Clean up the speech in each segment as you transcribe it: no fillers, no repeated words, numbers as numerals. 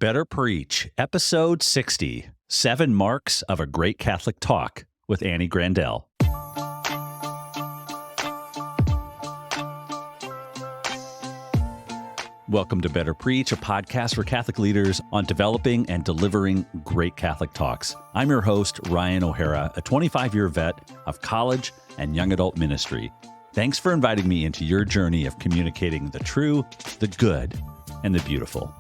Better Preach, Episode 60, 7 Marks of a Great Catholic Talk with Annie Grandell. Welcome to Better Preach, a podcast for Catholic leaders on developing and delivering great Catholic talks. I'm your host, Ryan O'Hara, a 25-year vet of college and young adult ministry. Thanks for inviting me into your journey of communicating the true, the good, and the beautiful.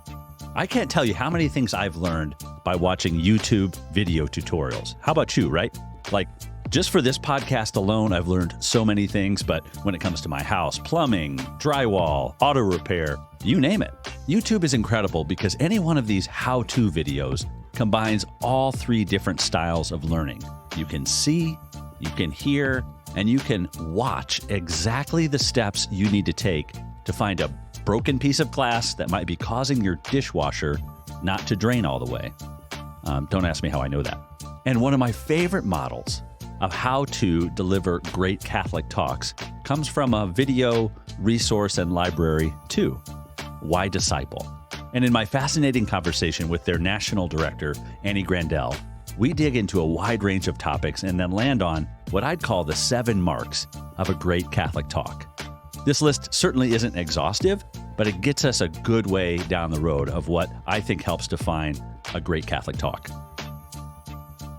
I can't tell you how many things I've learned by watching YouTube video tutorials. How about you, right? Like, just for this podcast alone, I've learned so many things, but when it comes to my house, plumbing, drywall, auto repair, you name it. YouTube is incredible because any one of these how-to videos combines all 3 different styles of learning. You can see, you can hear, and you can watch exactly the steps you need to take to find a broken piece of glass that might be causing your dishwasher not to drain all the way. Don't ask me how I know that. And one of my favorite models of how to deliver great Catholic talks comes from a video resource and library too, YDisciple. And in my fascinating conversation with their national director, Annie Grandell, we dig into a wide range of topics and then land on what I'd call the 7 marks of a great Catholic talk. This list certainly isn't exhaustive, but it gets us a good way down the road of what I think helps define a great Catholic talk.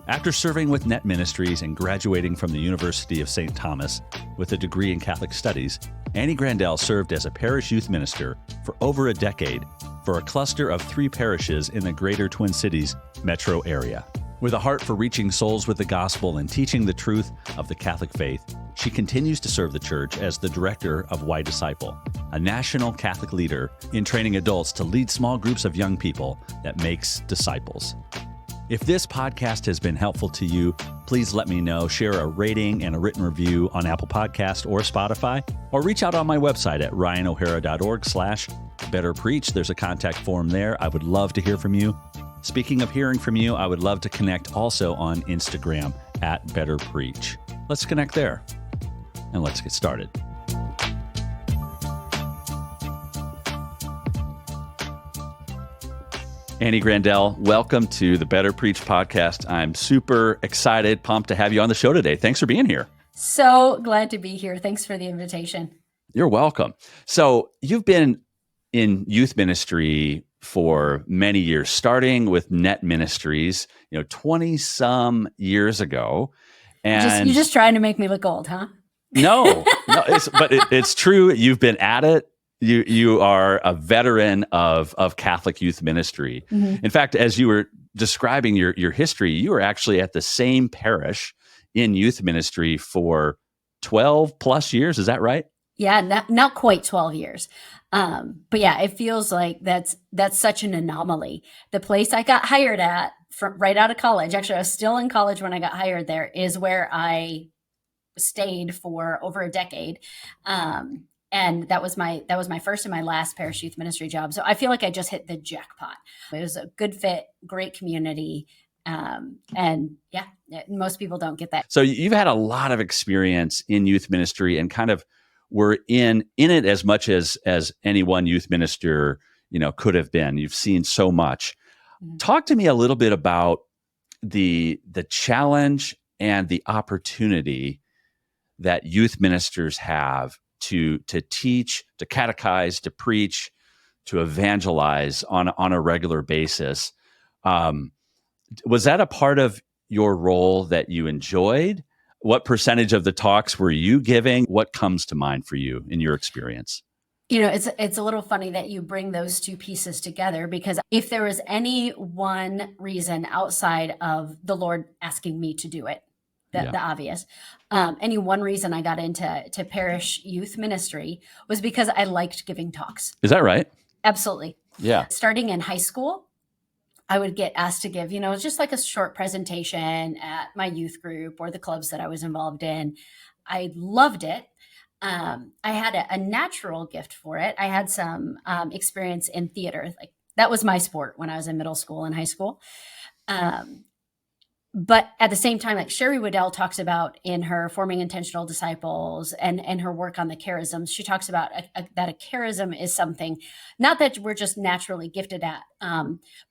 After serving with NET Ministries and graduating from the University of St. Thomas with a degree in Catholic Studies, Annie Grandell served as a Parish Youth Minister for over a decade for a cluster of 3 parishes in the greater Twin Cities metro area. With a heart for reaching souls with the gospel and teaching the truth of the Catholic faith, she continues to serve the church as the director of YDisciple, a national Catholic leader in training adults to lead small groups of young people that makes disciples. If this podcast has been helpful to you, please let me know. Share a rating and a written review on Apple Podcasts or Spotify, or reach out on my website at ryanohara.org/betterpreach. There's a contact form there. I would love to hear from you. Speaking of hearing from you, I would love to connect also on Instagram at Better Preach. Let's connect there, and let's get started. Annie Grandell, welcome to the Better Preach podcast. I'm super excited, pumped to have you on the show today. Thanks for being here. So glad to be here. Thanks for the invitation. You're welcome. So you've been in youth ministry for many years, starting with NET Ministries, 20-some years ago. And you're just trying to make me look old, huh? No, it's true. You've been at it. You are a veteran of Catholic youth ministry. Mm-hmm. In fact, as you were describing your history, you were actually at the same parish in youth ministry for 12 plus years. Is that right? Yeah, not quite 12 years. But yeah, it feels like that's such an anomaly. The place I got hired at right out of college, actually I was still in college when I got hired there, is where I stayed for over a decade. And that was my first and my last parish youth ministry job. So I feel like I just hit the jackpot. It was a good fit, great community. And yeah, most people don't get that. So you've had a lot of experience in youth ministry and kind of were in it as much as any one youth minister, could have been. You've seen so much. Mm-hmm. Talk to me a little bit about the challenge and the opportunity that youth ministers have to teach, to catechize, to preach, to evangelize on a regular basis. Was that a part of your role that you enjoyed? What percentage of the talks were you giving? What comes to mind for you in your experience? It's a little funny that you bring those 2 pieces together, because if there was any one reason outside of the Lord asking me to do it, the obvious, any one reason I got into parish youth ministry was because I liked giving talks. Is that right? Absolutely. Yeah. Starting in high school, I would get asked to give, just like a short presentation at my youth group or the clubs that I was involved in. I loved it. I had a natural gift for it. I had some experience in theater. Like that was my sport when I was in middle school and high school. But at the same time, like Sherry Waddell talks about in her Forming Intentional Disciples and her work on the charisms, she talks about that a charism is something, not that we're just naturally gifted at,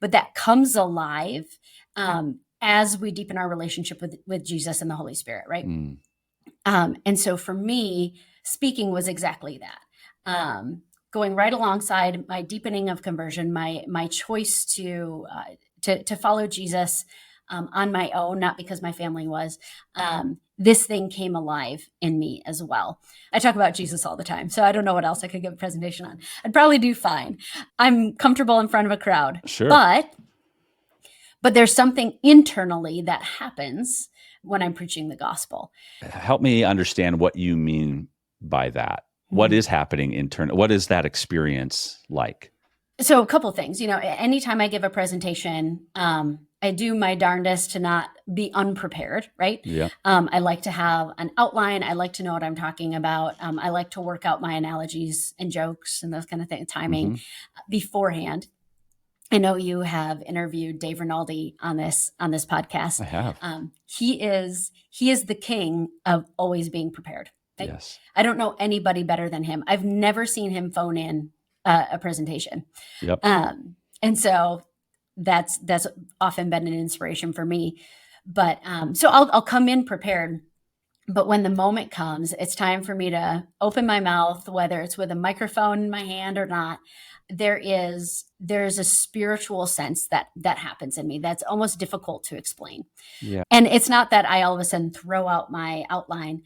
but that comes alive as we deepen our relationship with Jesus and the Holy Spirit, right? And so for me, speaking was exactly that. Going right alongside my deepening of conversion, my choice to follow Jesus on my own, not because my family was, this thing came alive in me as well. I talk about Jesus all the time, so I don't know what else I could give a presentation on. I'd probably do fine. I'm comfortable in front of a crowd. Sure. But there's something internally that happens when I'm preaching the gospel. Help me understand what you mean by that. What is happening internally? What is that experience like? So a couple things, anytime I give a presentation, I do my darndest to not be unprepared, right? Yeah. I like to have an outline. I like to know what I'm talking about. I like to work out my analogies and jokes and those kind of things, timing beforehand. I know you have interviewed Dave Rinaldi on this podcast. I have. He is the king of always being prepared. Right? Yes. I don't know anybody better than him. I've never seen him phone in a presentation. Yep. And so that's often been an inspiration for me. But so I'll come in prepared. But when the moment comes, it's time for me to open my mouth, whether it's with a microphone in my hand or not. There's a spiritual sense that happens in me that's almost difficult to explain. Yeah. And it's not that I all of a sudden throw out my outline.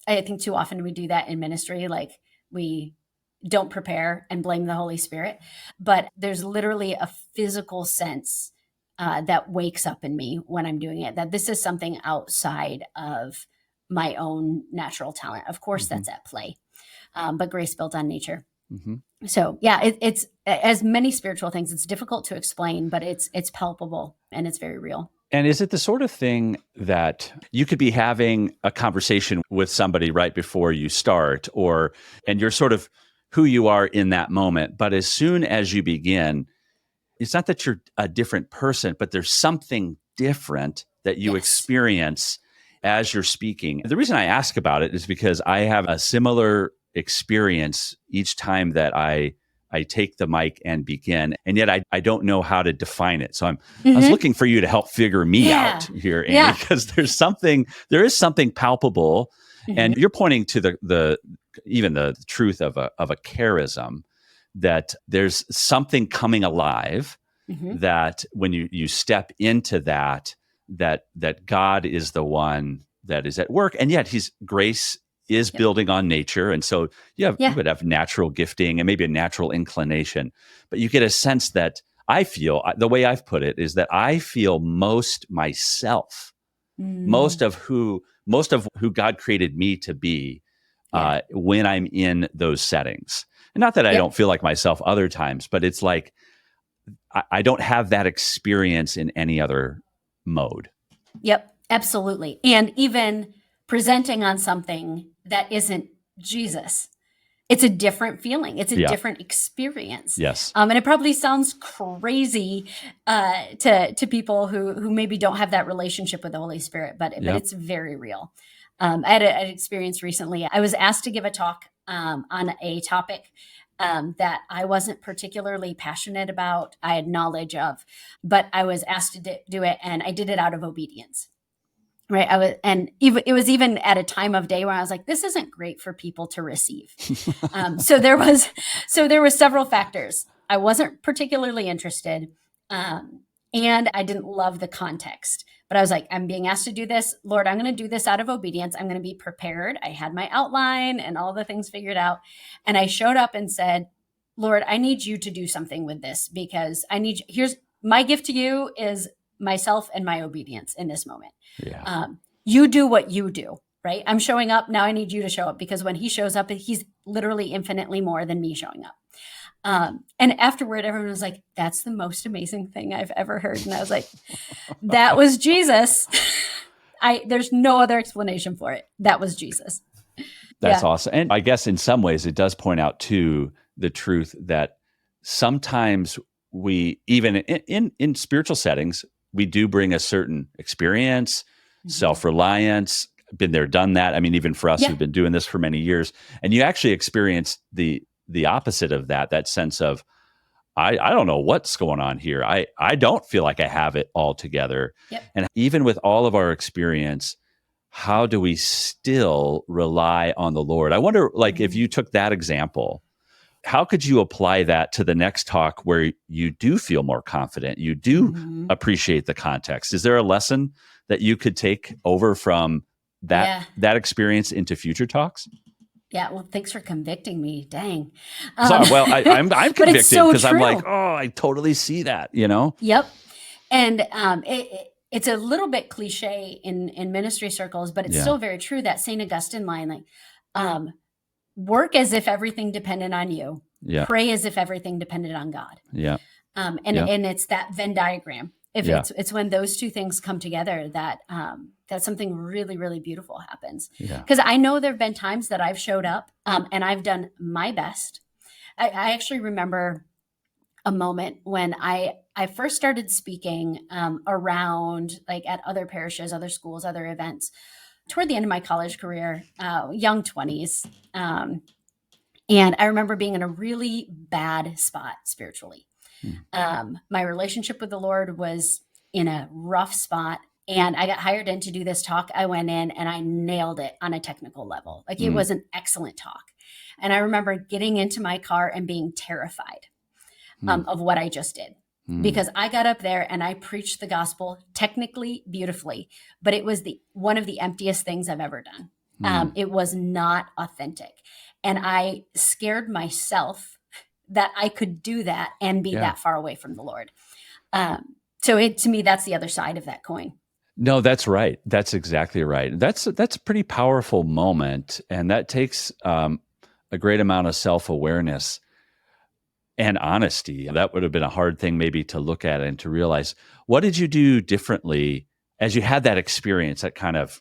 I think too often we do that in ministry, like we don't prepare and blame the Holy Spirit. But there's literally a physical sense that wakes up in me when I'm doing it, that this is something outside of my own natural talent. Of course, that's at play, but grace built on nature. So yeah, it's as many spiritual things. It's difficult to explain, but it's palpable and it's very real. And is it the sort of thing that you could be having a conversation with somebody right before you start, and you're sort of who you are in that moment, but as soon as you begin, it's not that you're a different person, but there's something different that you experience as you're speaking. The reason I ask about it is because I have a similar experience each time that I take the mic and begin, and yet I don't know how to define it. So I was looking for you to help figure me out here, Amy, because there is something palpable, and you're pointing to even the truth of a charism, that there's something coming alive, that when you step into that God is the one that is at work, and yet His grace is building on nature. And so you would have natural gifting and maybe a natural inclination, but you get a sense that I feel, the way I've put it is that I feel most myself, most of who God created me to be when I'm in those settings. And not that I don't feel like myself other times, but it's like, I don't have that experience in any other mode. Yep, absolutely. And even presenting on something that isn't Jesus, it's a different feeling. It's a different experience. Yes. And it probably sounds crazy to people who maybe don't have that relationship with the Holy Spirit, but it's very real. I had an experience recently. I was asked to give a talk on a topic that I wasn't particularly passionate about. I had knowledge of, but I was asked to do it, and I did it out of obedience. Right. It was even at a time of day where I was like, this isn't great for people to receive. So there was several factors. I wasn't particularly interested. And I didn't love the context, but I was like, I'm being asked to do this. Lord, I'm going to do this out of obedience. I'm going to be prepared. I had my outline and all the things figured out. And I showed up and said, Lord, I need you to do something with this, because here's my gift to you is myself and my obedience in this moment. Yeah. You do what you do, right? I'm showing up. Now I need you to show up, because when He shows up, He's literally infinitely more than me showing up. And afterward, everyone was like, that's the most amazing thing I've ever heard. And I was like, that was Jesus. There's no other explanation for it. That was Jesus. That's awesome. And I guess in some ways it does point out to the truth that sometimes we, even in spiritual settings, we do bring a certain experience, self-reliance, been there, done that. I mean, even for us who've been doing this for many years, and you actually experience the opposite of that sense of, I don't know what's going on here. I don't feel like I have it all together. Yep. And even with all of our experience, how do we still rely on the Lord? I wonder, like, if you took that example, how could you apply that to the next talk where you do feel more confident, you do appreciate the context? Is there a lesson that you could take over from that experience into future talks? Yeah, well, thanks for convicting me. Dang. Well, I'm convicted because I'm like, oh, I totally see that, Yep. And it's a little bit cliche in ministry circles, but it's still very true, that St. Augustine line, like, work as if everything depended on you. Yeah. Pray as if everything depended on God. Yeah. And it's that Venn diagram. It's when those two things come together that something really, really beautiful happens. Because I know there have been times that I've showed up and I've done my best. I actually remember a moment when I first started speaking around, like, at other parishes, other schools, other events, toward the end of my college career, young 20s. And I remember being in a really bad spot spiritually. My relationship with the Lord was in a rough spot, and I got hired in to do this talk. I went in and I nailed it on a technical level. Like, it was an excellent talk. And I remember getting into my car and being terrified of what I just did. Because I got up there and I preached the gospel technically beautifully, but it was one of the emptiest things I've ever done. It was not authentic. And I scared myself that I could do that and be that far away from the Lord. So to me, that's the other side of that coin. No, that's right. That's exactly right. That's a pretty powerful moment. And that takes a great amount of self-awareness and honesty. That would have been a hard thing maybe to look at and to realize. What did you do differently as you had that experience, that kind of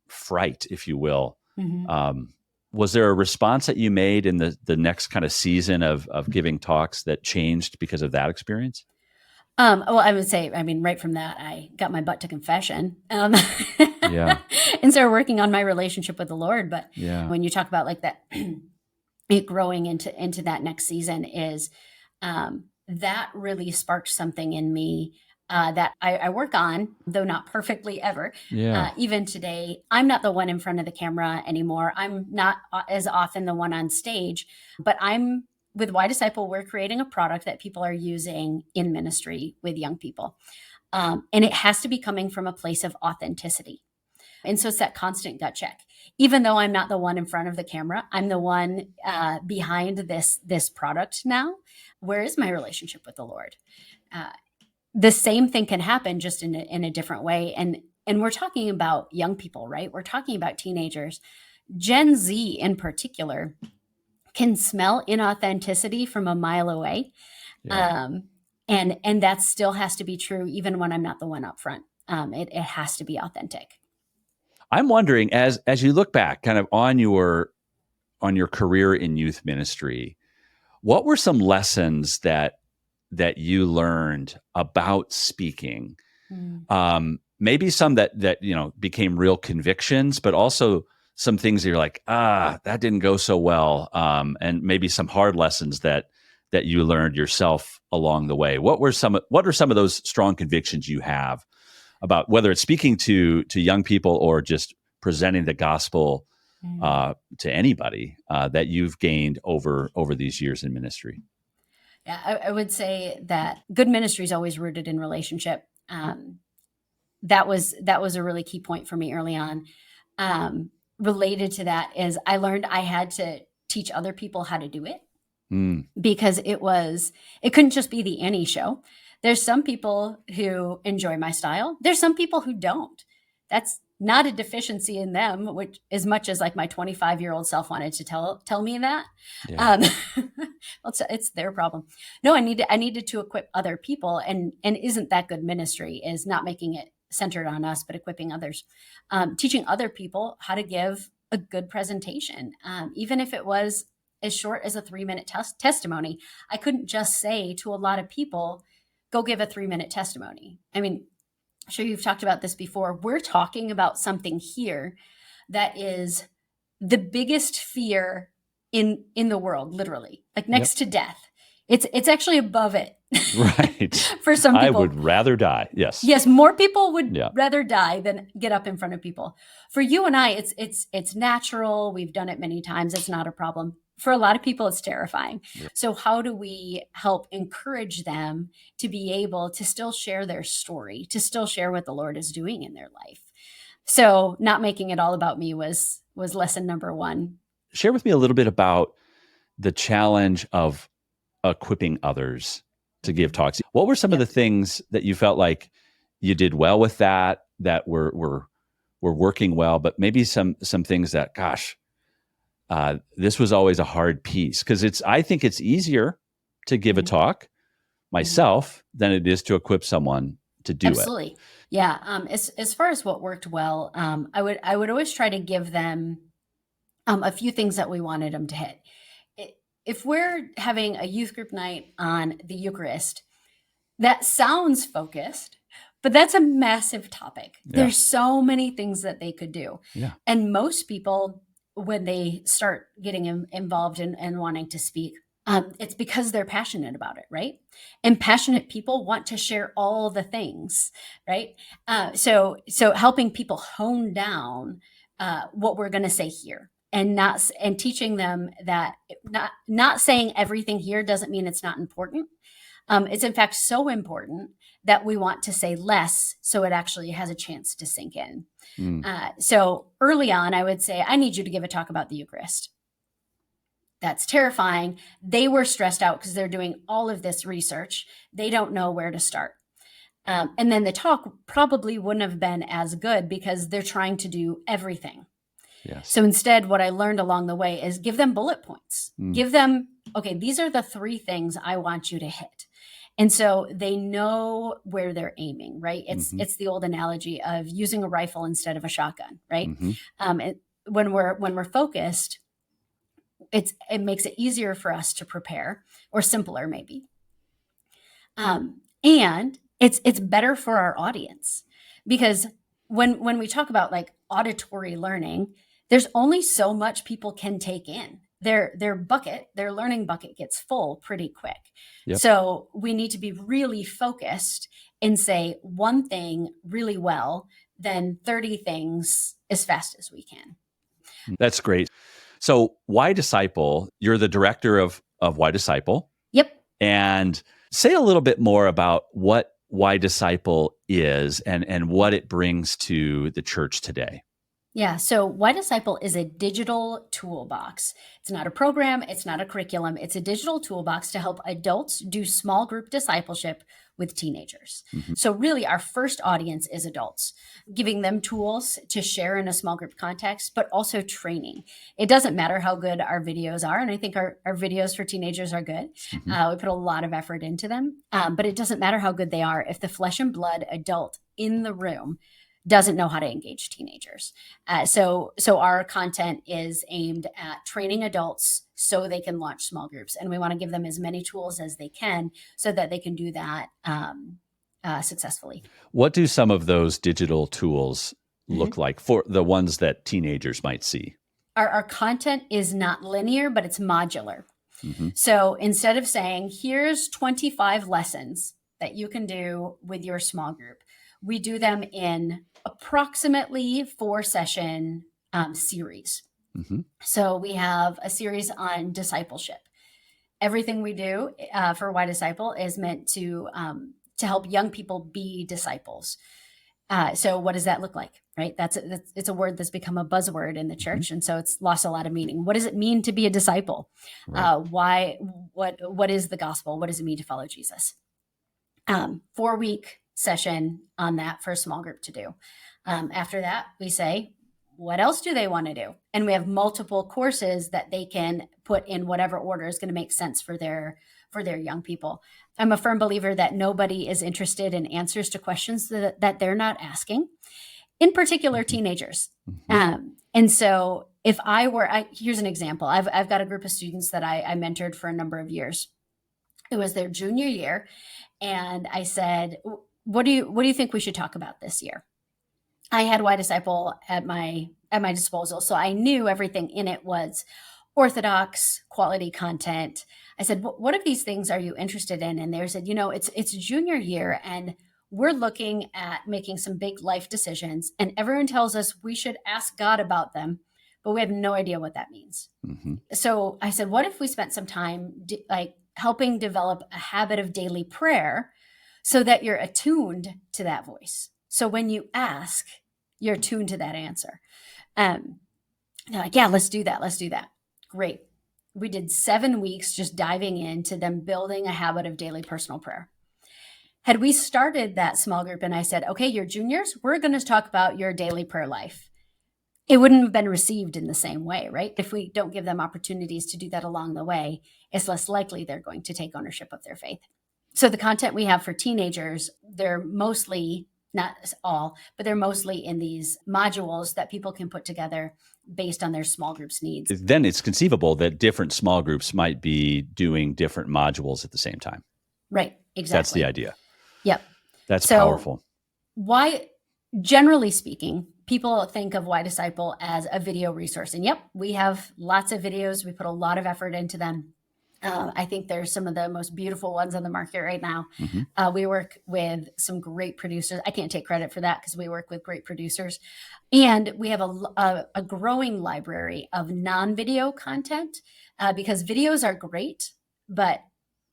fright, if you will? Was there a response that you made in the next kind of season of giving talks that changed because of that experience? Well, I would say, I mean, right from that, I got my butt to confession. And started working on my relationship with the Lord. But when you talk about, like, that, it growing into that next season is that really sparked something in me that I work on, though not perfectly ever. Even today, I'm not the one in front of the camera anymore. I'm not as often the one on stage, but with YDisciple, we're creating a product that people are using in ministry with young people. And it has to be coming from a place of authenticity. And so it's that constant gut check. Even though I'm not the one in front of the camera, I'm the one behind this product now. Where is my relationship with the Lord? The same thing can happen, just in a different way. And we're talking about young people, right? We're talking about teenagers. Gen Z in particular can smell inauthenticity from a mile away. And that still has to be true even when I'm not the one up front. It has to be authentic. I'm wondering, as you look back kind of on your career in youth ministry, what were some lessons that you learned about speaking? Maybe some that became real convictions, but also some things that you're like, that didn't go so well, and maybe some hard lessons that you learned yourself along the way. What are some of those strong convictions you have about whether it's speaking to young people or just presenting the gospel to anybody that you've gained over these years in ministry? Yeah, I would say that good ministry is always rooted in relationship. That was a really key point for me early on. Related to that is I learned I had to teach other people how to do it because it couldn't just be the Annie show. There's some people who enjoy my style. There's some people who don't. That's not a deficiency in them, which as much as, like, my 25-year-old self wanted to tell me that. Well, it's their problem. No, I needed to equip other people, and isn't that good ministry, is not making it centered on us, but equipping others, teaching other people how to give a good presentation. Even if it was as short as a 3-minute testimony, I couldn't just say to a lot of people, go give a 3-minute testimony. I mean, I'm sure you've talked about this before. We're talking about something here that is the biggest fear in the world, literally, like next to death. It's actually above it. Right. For some people. I would rather die. Yes. Yes, more people would rather die than get up in front of people. For you and I, it's natural. We've done it many times. It's not a problem. For a lot of people, it's terrifying. Yeah. So how do we help encourage them to be able to still share their story, to still share what the Lord is doing in their life? So not making it all about me was lesson number one. Share with me a little bit about the challenge of equipping others to give talks. What were some of the things that you felt like you did well with that were working well, but maybe some things that, gosh, this was always a hard piece? Because I think it's easier to give a talk myself than it is to equip someone to do it. Absolutely. Yeah. As far as what worked well, I would always try to give them a few things that we wanted them to hit. If we're having a youth group night on the Eucharist, that sounds focused, but that's a massive topic. Yeah. There's so many things that they could do. Yeah. And most people, when they start getting involved and wanting to speak, it's because they're passionate about it, right? And passionate people want to share all the things, right? So helping people hone down what we're going to say here. And teaching them that not saying everything here doesn't mean it's not important. It's in fact so important that we want to say less so it actually has a chance to sink in. So early on, I would say, I need you to give a talk about the Eucharist. That's terrifying. They were stressed out because they're doing all of this research. They don't know where to start. And then the talk probably wouldn't have been as good because they're trying to do everything. Yes. So instead, what I learned along the way is give them bullet points. Give them, okay, these are the 3 things I want you to hit. And so they know where they're aiming, right? It's the old analogy of using a rifle instead of a shotgun, right? When we're focused, it makes it easier for us to prepare, or simpler maybe. And it's better for our audience, because when we talk about like auditory learning, there's only so much people can take in. Their learning bucket gets full pretty quick. Yep. So we need to be really focused and say one thing really well, then 30 things as fast as we can. That's great. So YDisciple, you're the director of YDisciple. Yep. And say a little bit more about what YDisciple is and what it brings to the church today. Yeah, so YDisciple is a digital toolbox. It's not a program, it's not a curriculum, it's a digital toolbox to help adults do small group discipleship with teenagers. So really our first audience is adults, giving them tools to share in a small group context, but also training. It doesn't matter how good our videos are, and I think our videos for teenagers are good. We put a lot of effort into them, but it doesn't matter how good they are if the flesh and blood adult in the room doesn't know how to engage teenagers. So our content is aimed at training adults so they can launch small groups. And we want to give them as many tools as they can so that they can do that successfully. What do some of those digital tools look like for the ones that teenagers might see? Our content is not linear, but it's modular. So instead of saying, here's 25 lessons that you can do with your small group, we do them in approximately 4-session series. So we have a series on discipleship. Everything we do for YDisciple is meant to help young people be disciples. So what does that look like, right? It's a word that's become a buzzword in the church, and so it's lost a lot of meaning. What does it mean to be a disciple? Right. What is the gospel? What does it mean to follow Jesus? 4-week session on that for a small group to do. After that, we say, what else do they want to do? And we have multiple courses that they can put in whatever order is going to make sense for their young people. I'm a firm believer that nobody is interested in answers to questions that they're not asking, in particular teenagers. And so if here's an example. I've got a group of students that I mentored for a number of years. It was their junior year. And I said, what do you think we should talk about this year? I had YDisciple at my disposal, so I knew everything in it was orthodox quality content. I said, what of these things are you interested in? And they said, it's junior year and we're looking at making some big life decisions, and everyone tells us we should ask God about them, but we have no idea what that means. Mm-hmm. So I said, what if we spent some time helping develop a habit of daily prayer so that you're attuned to that voice? So when you ask, you're attuned to that answer. They're like, yeah, let's do that. Let's do that. Great. We did 7 weeks just diving into them building a habit of daily personal prayer. Had we started that small group and I said, okay, you're juniors, we're going to talk about your daily prayer life, it wouldn't have been received in the same way, right? If we don't give them opportunities to do that along the way, it's less likely they're going to take ownership of their faith. So the content we have for teenagers, they're mostly, not all, but they're mostly in these modules that people can put together based on their small group's needs. Then it's conceivable that different small groups might be doing different modules at the same time. Right, exactly. That's the idea. Yep. That's powerful. Why, generally speaking, people think of YDisciple as a video resource. And yep, we have lots of videos. We put a lot of effort into them. I think they're some of the most beautiful ones on the market right now. Mm-hmm. We work with some great producers. I can't take credit for that because we work with great producers. And we have a growing library of non-video content because videos are great, but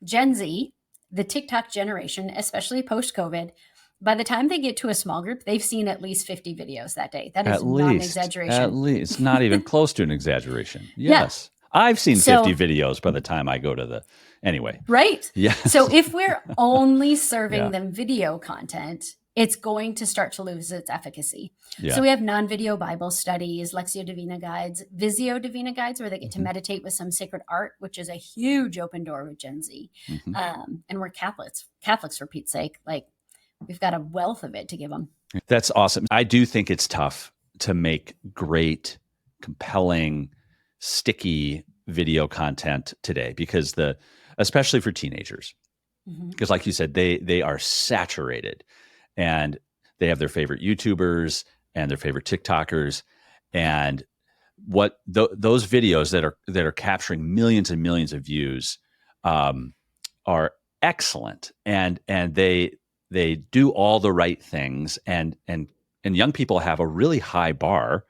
Gen Z, the TikTok generation, especially post-COVID, by the time they get to a small group, they've seen at least 50 videos that day. That is not an exaggeration. At least. It's not even close to an exaggeration. Yes. Yeah. I've seen 50 videos by the time I go to anyway. Right. Yeah. So if we're only serving them video content, it's going to start to lose its efficacy. Yeah. So we have non-video Bible studies, Lectio Divina guides, Visio Divina guides, where they get to meditate with some sacred art, which is a huge open door with Gen Z. Mm-hmm. And we're Catholics for Pete's sake. Like, we've got a wealth of it to give them. That's awesome. I do think it's tough to make great, compelling, sticky video content today because especially for teenagers, because like you said, they are saturated and they have their favorite YouTubers and their favorite TikTokers, and what those videos that are capturing millions and millions of views are excellent, and they do all the right things, and young people have a really high bar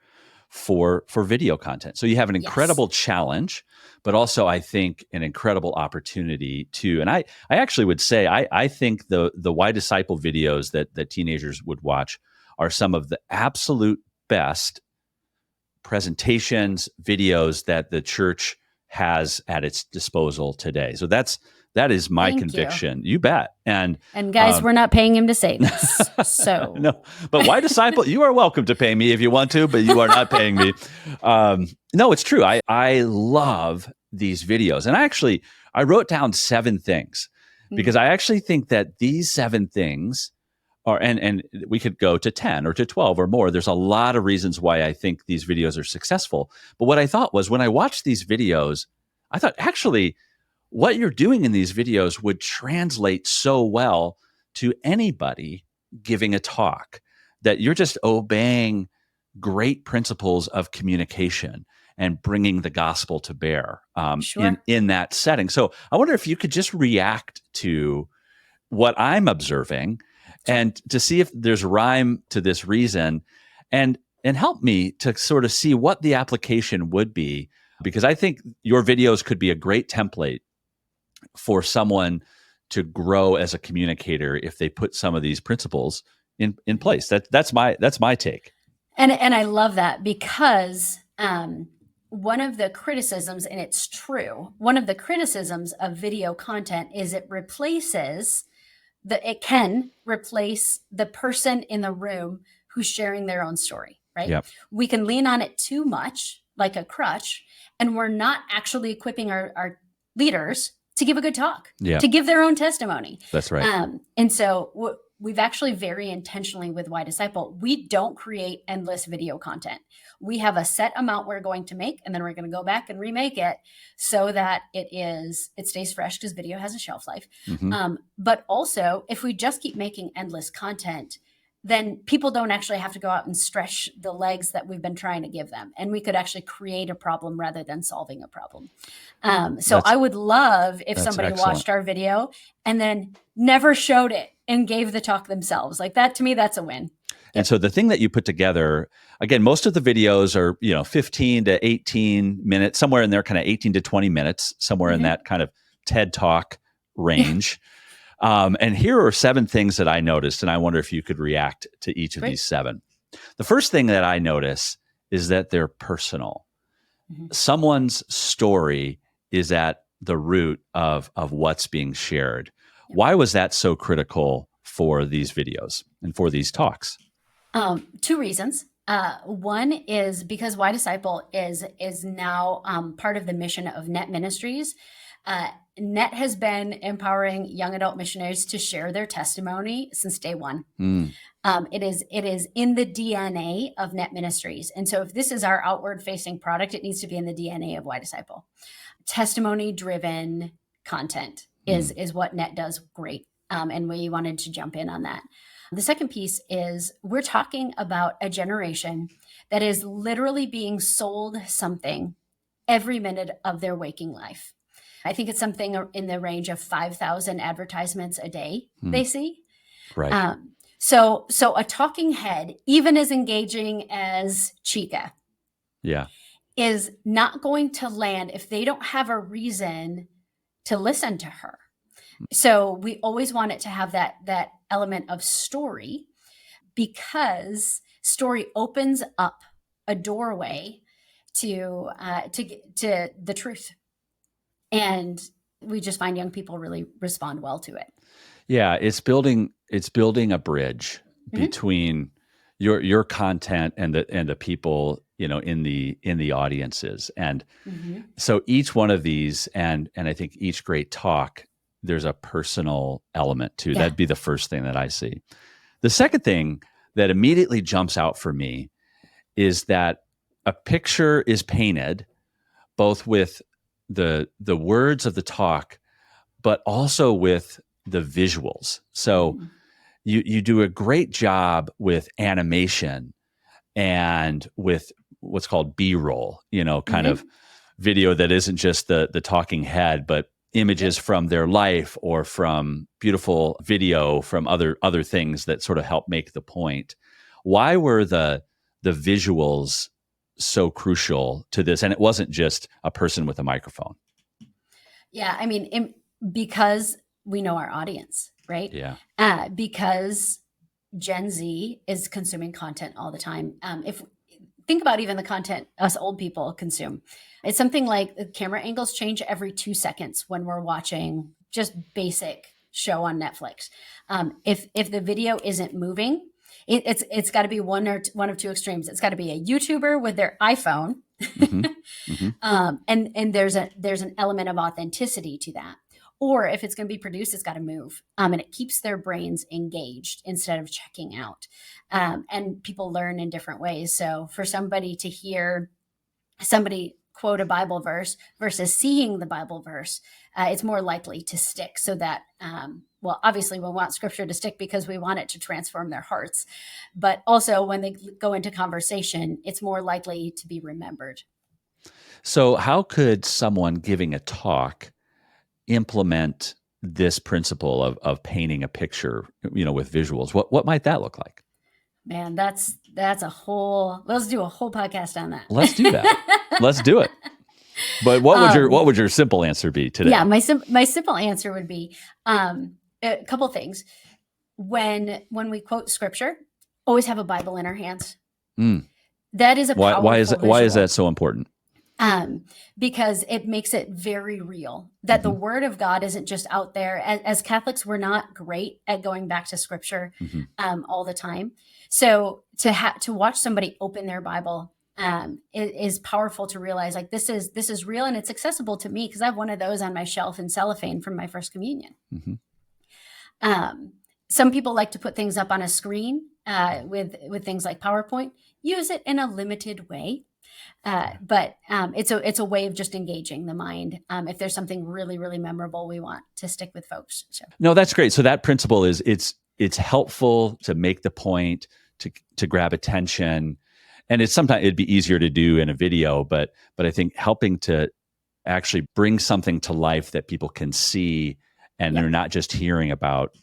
for video content. So you have an incredible challenge, but also I think an incredible opportunity too. And I actually would say I think the YDisciple videos that teenagers would watch are some of the absolute best presentations, videos that the church has at its disposal today. So that is my conviction. You bet. And guys, we're not paying him to say this. So no, but YDisciple, you are welcome to pay me if you want to, but you are not paying me. No, it's true. I love these videos. And I wrote down 7 things because I actually think that these 7 things are, and we could go to 10 or to 12 or more. There's a lot of reasons why I think these videos are successful. But what I thought was when I watched these videos, I thought actually, what you're doing in these videos would translate so well to anybody giving a talk, that you're just obeying great principles of communication and bringing the gospel to bear in that setting. So I wonder if you could just react to what I'm observing and to see if there's rhyme to this reason, and help me to sort of see what the application would be, because I think your videos could be a great template for someone to grow as a communicator if they put some of these principles in place. That's my take. And I love that because one of the criticisms, and it's true, one of the criticisms of video content is it can replace the person in the room who's sharing their own story, right? Yep. We can lean on it too much, like a crutch, and we're not actually equipping our leaders to give a good talk, to give their own testimony. That's right. And so we've actually very intentionally with YDisciple, we don't create endless video content. We have a set amount we're going to make, and then we're going to go back and remake it so that it stays fresh, because video has a shelf life. But also, if we just keep making endless content, then people don't actually have to go out and stretch the legs that we've been trying to give them. And we could actually create a problem rather than solving a problem. So I would love if somebody watched our video and then never showed it and gave the talk themselves. Like that, to me, that's a win. And so the thing that you put together, again, most of the videos are, 15 to 18 minutes, somewhere in there, kind of 18 to 20 minutes, somewhere in that kind of TED Talk range. And here are 7 things that I noticed, and I wonder if you could react to each of these 7. The first thing that I notice is that they're personal. Someone's story is at the root of what's being shared. Why was that so critical for these videos and for these talks? 2 reasons. One is because YDisciple is now part of the mission of NET Ministries. NET has been empowering young adult missionaries to share their testimony since day one. It is in the DNA of NET Ministries. And so if this is our outward facing product, it needs to be in the DNA of YDisciple. Testimony driven content is what NET does great. And we wanted to jump in on that. The second piece is we're talking about a generation that is literally being sold something every minute of their waking life. I think it's something in the range of 5,000 advertisements a day they see. Right. So a talking head, even as engaging as Chica, is not going to land if they don't have a reason to listen to her. So we always want it to have that element of story, because story opens up a doorway to the truth. And we just find young people really respond well to it. Yeah, it's building a bridge between your content and the people, in the audiences. And so each one of these, and I think each great talk, there's a personal element to. That'd be the first thing that I see. The second thing that immediately jumps out for me is that a picture is painted both with the words of the talk, but also with the visuals. So you do a great job with animation and with what's called B-roll, kind of video that isn't just the talking head, but images from their life or from beautiful video from other things that sort of help make the point. Why were the visuals so crucial to this? And it wasn't just a person with a microphone. Yeah, I mean, because we know our audience, right? Yeah. Because Gen Z is consuming content all the time. If think about even the content us old people consume, it's something like the camera angles change every 2 seconds when we're watching just basic show on Netflix. If the video isn't moving, it's got to be one of 2 extremes. It's got to be a YouTuber with their iPhone, and there's an element of authenticity to that. Or if it's going to be produced, it's got to move, and it keeps their brains engaged instead of checking out. And people learn in different ways. So for somebody to hear somebody quote a Bible verse versus seeing the Bible verse, it's more likely to stick. So that, obviously we want scripture to stick because we want it to transform their hearts. But also when they go into conversation, it's more likely to be remembered. So how could someone giving a talk implement this principle of painting a picture, with visuals? What might that look like? Man, let's do a whole podcast on that. Let's do that. Let's do it. But what would your simple answer be today? Yeah, my simple answer would be a couple things. When we quote scripture, always have a Bible in our hands. That is a powerful why is visual. that so important? Because it makes it very real that the word of God isn't just out there. As Catholics, we're not great at going back to scripture all the time. So to watch somebody open their Bible is powerful, to realize like this is real and it's accessible to me because I have one of those on my shelf in cellophane from my first communion. Some people like to put things up on a screen with things like PowerPoint. Use it in a limited way. But it's a way of just engaging the mind. If there's something really, really memorable, we want to stick with folks. So. No, that's great. So that principle is it's helpful to make the point, to grab attention, and it'd be easier to do in a video, but I think helping to actually bring something to life that people can see and they're not just hearing about,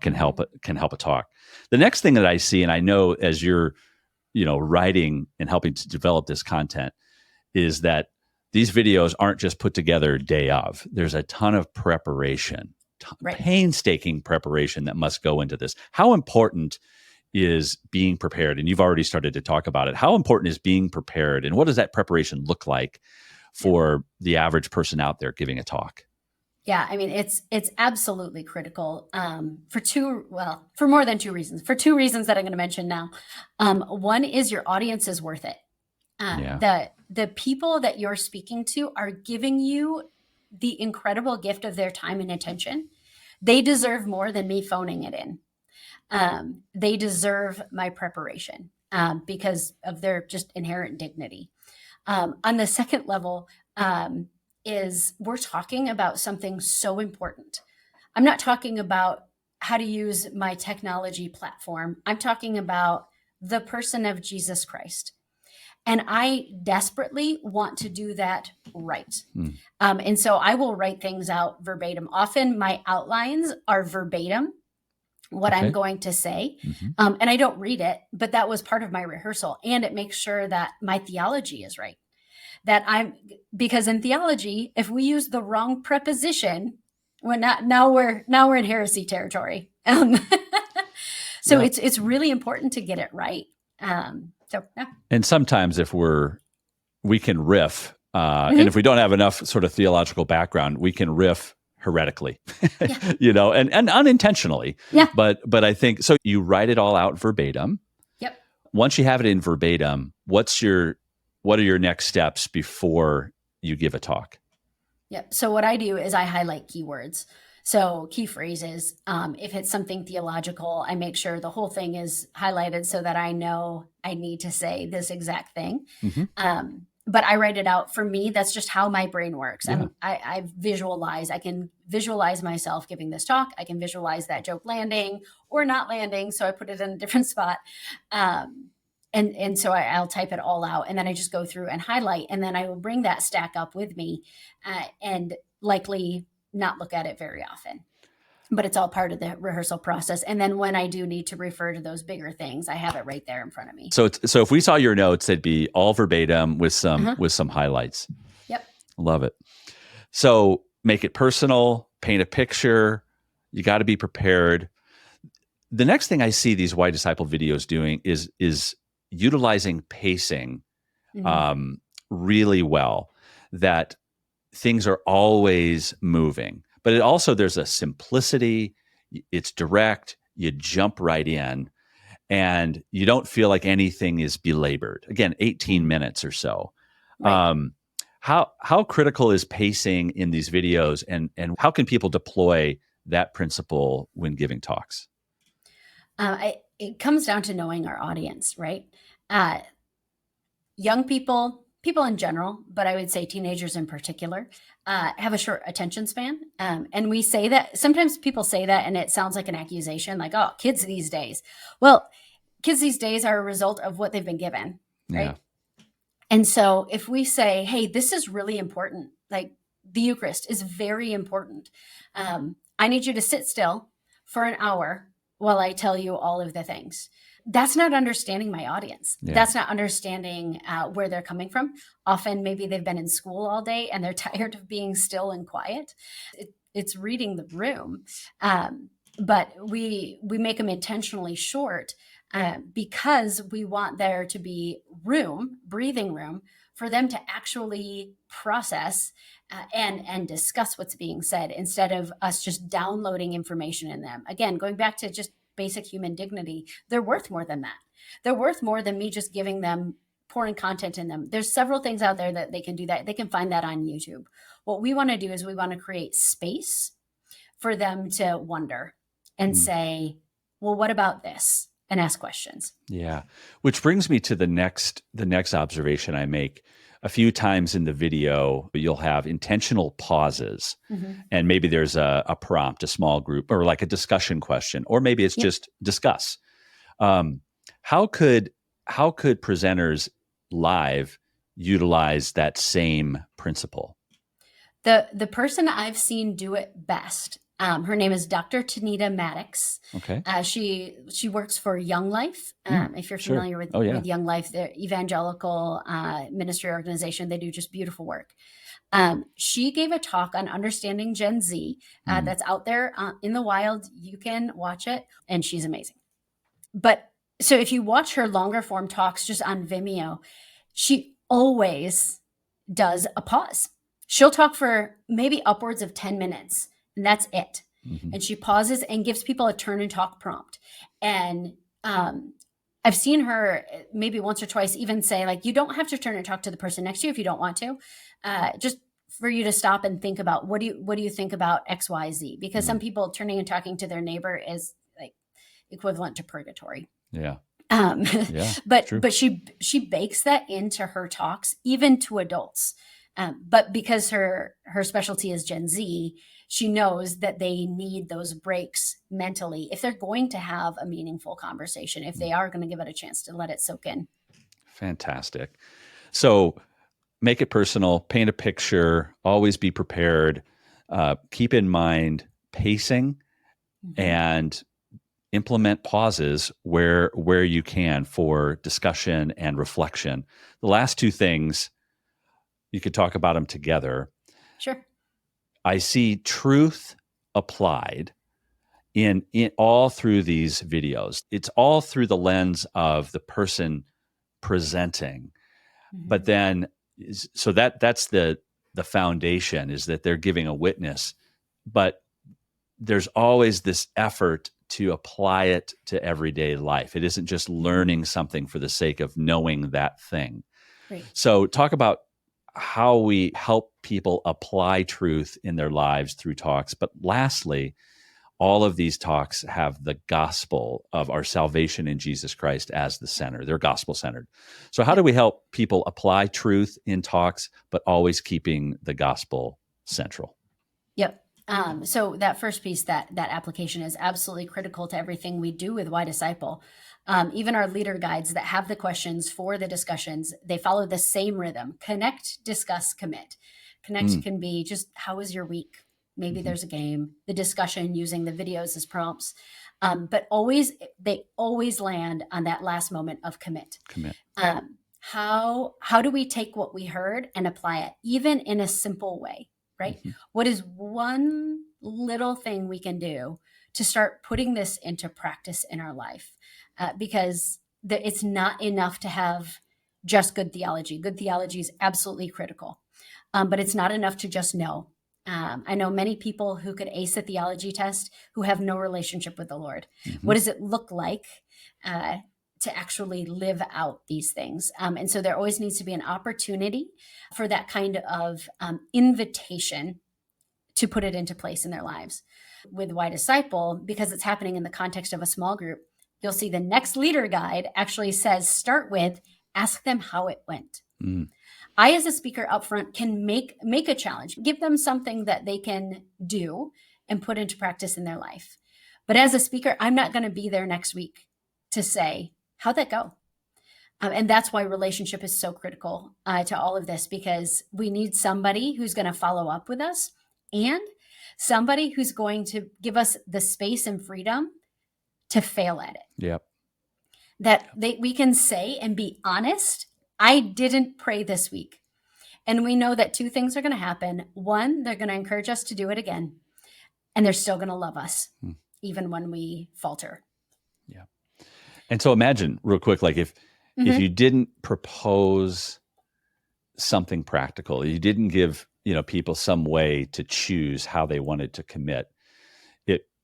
can help a talk. The next thing that I see, and I know as you're writing and helping to develop this content, is that these videos aren't just put together day of. There's a ton of preparation, painstaking preparation that must go into this. How important is being prepared? And you've already started to talk about it. How important is being prepared, and what does that preparation look like for the average person out there giving a talk? Yeah, I mean, it's absolutely critical for more than two reasons. For two reasons that I'm going to mention now. One is your audience is worth it. The people that you're speaking to are giving you the incredible gift of their time and attention. They deserve more than me phoning it in. They deserve my preparation because of their just inherent dignity. On the second level, is we're talking about something so important. I'm not talking about how to use my technology platform. I'm talking about the person of Jesus Christ. And I desperately want to do that right. And so I will write things out verbatim. Often my outlines are verbatim, what I'm going to say. And I don't read it, but that was part of my rehearsal. And it makes sure that my theology is right. Because in theology, if we use the wrong preposition, now we're in heresy territory. So it's really important to get it right. And sometimes if we can riff, and if we don't have enough sort of theological background, we can riff heretically, and unintentionally. Yeah. But I think, so you write it all out verbatim. Yep. Once you have it in verbatim, what are your next steps before you give a talk? Yep. So what I do is I highlight keywords. So key phrases. If it's something theological, I make sure the whole thing is highlighted so that I know I need to say this exact thing. But I write it out. For me, that's just how my brain works. Yeah. I can visualize myself giving this talk. I can visualize that joke landing or not landing. So I put it in a different spot. And so I'll type it all out, and then I just go through and highlight, and then I will bring that stack up with me and likely not look at it very often. But it's all part of the rehearsal process. And then when I do need to refer to those bigger things, I have it right there in front of me. So if we saw your notes, they'd be all verbatim with some highlights. Yep. Love it. So make it personal, paint a picture. You got to be prepared. The next thing I see these YDisciple videos doing is utilizing pacing really well, that things are always moving. But it also, there's a simplicity, it's direct, you jump right in, and you don't feel like anything is belabored. Again, 18 minutes or so. Right. How critical is pacing in these videos, and how can people deploy that principle when giving talks? It comes down to knowing our audience, right? Young people in general, but I would say teenagers in particular, have a short attention span. And we say that, sometimes people say that and it sounds like an accusation, like, oh, kids these days. Well, kids these days are a result of what they've been given, right? Yeah. And so if we say, hey, this is really important, like the Eucharist is very important. I need you to sit still for an hour while I tell you all of the things. That's not understanding my audience. Yeah. That's not understanding where they're coming from. Often maybe they've been in school all day and they're tired of being still and quiet. It's reading the room. But we make them intentionally short because we want there to be breathing room for them to actually process and discuss what's being said, instead of us just downloading information in them. Again, going back to just basic human dignity, they're worth more than that. They're worth more than me just pouring content in them. There's several things out there that they can do that. They can find that on YouTube. What we want to do is we want to create space for them to wonder and say, well, what about this? And ask questions. Yeah. Which brings me to the next observation I make. A few times in the video, you'll have intentional pauses, and maybe there's a prompt, a small group, or like a discussion question, or maybe it's just discuss. How could presenters live utilize that same principle? The person I've seen do it best, her name is Dr. Tanita Maddox. Okay. She works for Young Life. If you're familiar with Young Life, the evangelical ministry organization, they do just beautiful work. She gave a talk on understanding Gen Z that's out there in the wild. You can watch it, and she's amazing. But so if you watch her longer form talks just on Vimeo, she always does a pause. She'll talk for maybe upwards of 10 minutes, and that's it. And she pauses and gives people a turn and talk prompt. And I've seen her maybe once or twice even say, like, you don't have to turn and talk to the person next to you if you don't want to. Just for you to stop and think about, what do you think about X, Y, Z? Because some people turning and talking to their neighbor is like equivalent to purgatory. Yeah. But she bakes that into her talks, even to adults. But because her specialty is Gen Z, she knows that they need those breaks mentally if they're going to have a meaningful conversation, if they are going to give it a chance to let it soak in. Fantastic. So make it personal, paint a picture, always be prepared, keep in mind pacing, and implement pauses where you can for discussion and reflection. The last two things, you could talk about them together. Sure. I see truth applied in all through these videos. It's all through the lens of the person presenting. But then, so that's the foundation, is that they're giving a witness. But there's always this effort to apply it to everyday life. It isn't just learning something for the sake of knowing that thing. Right. So talk about how we help people apply truth in their lives through talks. But lastly, all of these talks have the gospel of our salvation in Jesus Christ as the center. They're gospel centered. So how do we help people apply truth in talks, but always keeping the gospel central? Yep. So that first piece, that application is absolutely critical to everything we do with YDisciple. Even our leader guides that have the questions for the discussions, they follow the same rhythm: connect, discuss, commit. Connect can be just, how was your week? Maybe there's a game. The discussion, using the videos as prompts. But they always land on that last moment of commit. How do we take what we heard and apply it, even in a simple way, right? What is one little thing we can do to start putting this into practice in our life? Because it's not enough to have just good theology. Good theology is absolutely critical, but it's not enough to just know. I know many people who could ace a theology test who have no relationship with the Lord. What does it look like to actually live out these things? And so there always needs to be an opportunity for that kind of invitation to put it into place in their lives. With YDisciple, because it's happening in the context of a small group, you'll see the next leader guide actually says, start with, ask them how it went. I, as a speaker up front, can make a challenge, give them something that they can do and put into practice in their life. But as a speaker, I'm not going to be there next week to say, how'd that go? And that's why relationship is so critical to all of this, because we need somebody who's going to follow up with us and somebody who's going to give us the space and freedom to fail at it. Yep. That we can say and be honest, I didn't pray this week. And we know that two things are going to happen. One, they're going to encourage us to do it again. And they're still going to love us, even when we falter. Yeah. And so imagine real quick, like if you didn't propose something practical, you didn't give people some way to choose how they wanted to commit.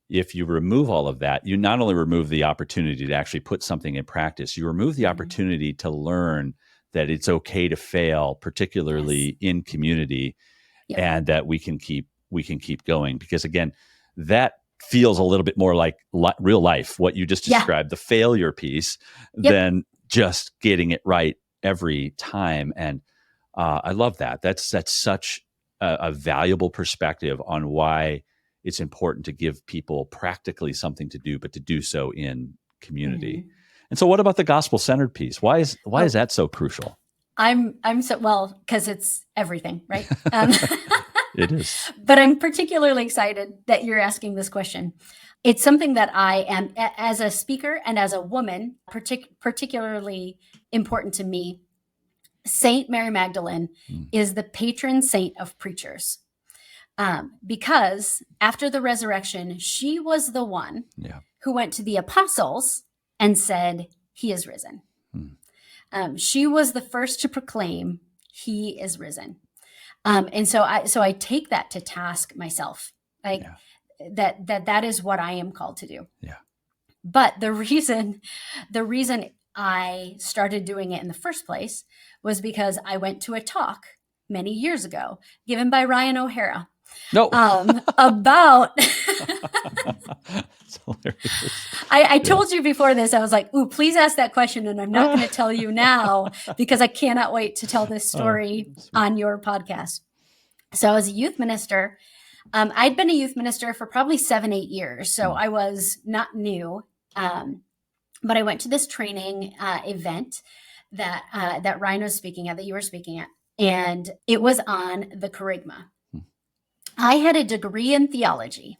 If you remove all of that, you not only remove the opportunity to actually put something in practice, you remove the opportunity to learn that it's okay to fail, particularly in community, and that we can keep going. Because again, that feels a little bit more like real life, what you just described, the failure piece, than just getting it right every time. And I love that. That's such a valuable perspective on why it's important to give people practically something to do, but to do so in community. Mm-hmm. And so what about the gospel-centered piece? Why is that so crucial? I'm so, well, because it's everything, right? It is. But I'm particularly excited that you're asking this question. It's something that I am, as a speaker and as a woman, particularly important to me. Saint Mary Magdalene is the patron saint of preachers. Because after the resurrection, she was the one who went to the apostles and said, "He is risen." She was the first to proclaim, "He is risen." And so I take that to task myself, like that is what I am called to do. Yeah. But the reason I started doing it in the first place was because I went to a talk many years ago given by Ryan O'Hara. No. About It's hilarious. I told you before this, I was like, "Ooh, please ask that question," and I'm not going to tell you now because I cannot wait to tell this story on your podcast. So I was a youth minister. I'd been a youth minister for probably 7-8 years, so I was not new. But I went to this training event that Ryan was speaking at, that you were speaking at, and it was on the kerygma. I had a degree in theology.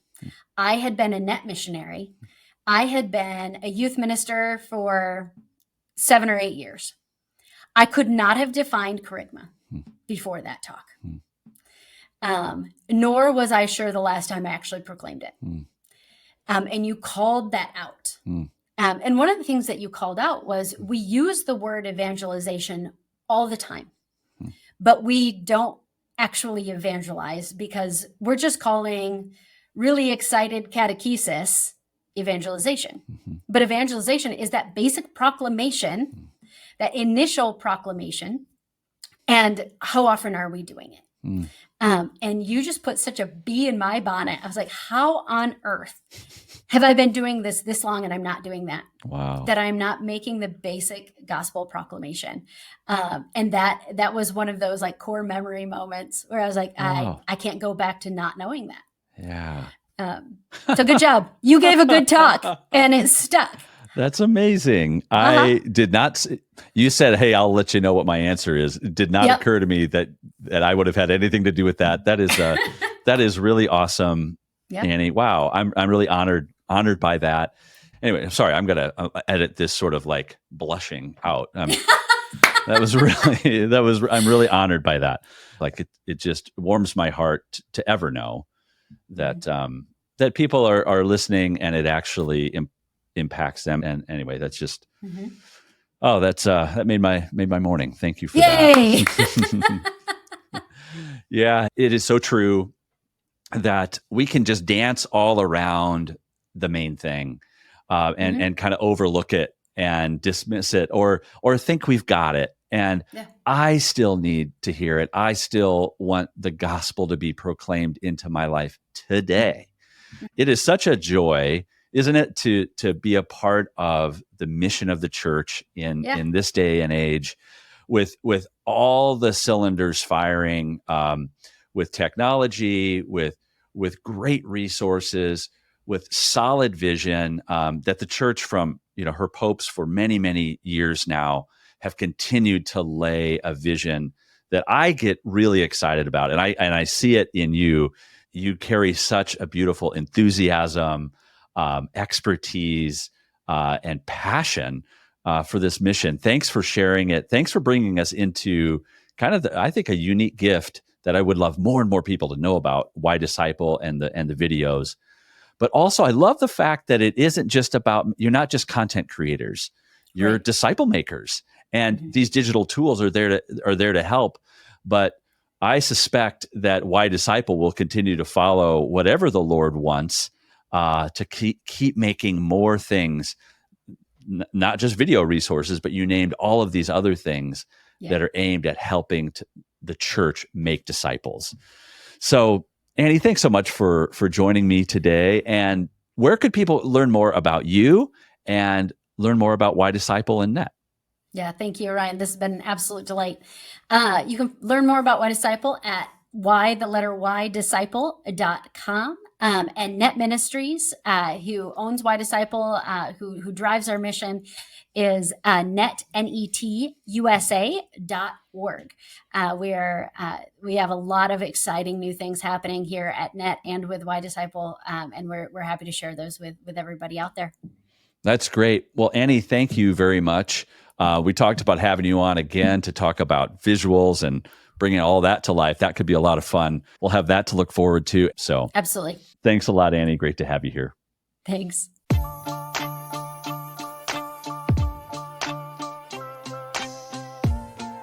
I had been a NET missionary. I had been a youth minister for 7 or 8 years. I could not have defined kerygma before that talk. Nor was I sure the last time I actually proclaimed it. And you called that out. And one of the things that you called out was we use the word evangelization all the time, but we don't actually evangelize because we're just calling really excited catechesis evangelization. But evangelization is that basic proclamation, that initial proclamation. And how often are we doing it? And you just put such a bee in my bonnet. I was like, how on earth have I been doing this long and I'm not doing that? Wow. That I'm not making the basic gospel proclamation. And that was one of those like core memory moments where I was like, I can't go back to not knowing that. Yeah. So good job. You gave a good talk and it stuck. That's amazing. I did not. You said, "Hey, I'll let you know what my answer is." It did not occur to me that I would have had anything to do with that. That is really awesome, Annie. Wow, I'm really honored by that. Anyway, I'm sorry. I'm gonna edit this sort of like blushing out. I'm really honored by that. Like it just warms my heart to ever know that that people are listening and it actually impacts them. And anyway, that's just that made my morning. Thank you for that. Yeah, it is so true that we can just dance all around the main thing and kind of overlook it and dismiss it or think we've got it. And I still need to hear it. I still want the gospel to be proclaimed into my life today. It is such a joy, isn't it, to be a part of the mission of the church in this day and age, with all the cylinders firing, with technology, with great resources, with solid vision, that the church from her popes for many years now have continued to lay a vision that I get really excited about, and I see it in you. You carry such a beautiful enthusiasm, expertise, and passion for this mission. Thanks for sharing it. Thanks for bringing us into kind of I think a unique gift that I would love more and more people to know about, YDisciple and the videos. But also, I love the fact that it isn't just about, you're not just content creators, you're disciple makers, and these digital tools are there to help. But I suspect that YDisciple will continue to follow whatever the Lord wants to keep making more things, not just video resources, but you named all of these other things that are aimed at helping the church make disciples. So Annie, thanks so much for joining me today. And where could people learn more about you and learn more about YDisciple and NET? Yeah, thank you, Ryan. This has been an absolute delight. You can learn more about YDisciple at ydisciple.com. And NET Ministries, who owns YDisciple, who drives our mission, is netusa.org. We have a lot of exciting new things happening here at NET and with YDisciple, and we're happy to share those with everybody out there. That's great. Well, Annie, thank you very much. We talked about having you on again to talk about visuals and bringing all that to life. That could be a lot of fun. We'll have that to look forward to. So absolutely. Thanks a lot, Annie. Great to have you here. Thanks.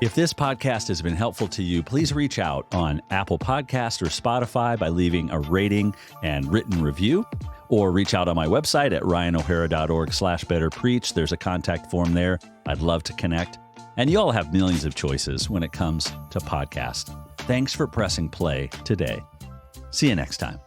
If this podcast has been helpful to you, please reach out on Apple Podcast or Spotify by leaving a rating and written review, or reach out on my website at ryanohera.org/betterpreach. There's a contact form there. I'd love to connect. And you all have millions of choices when it comes to podcasts. Thanks for pressing play today. See you next time.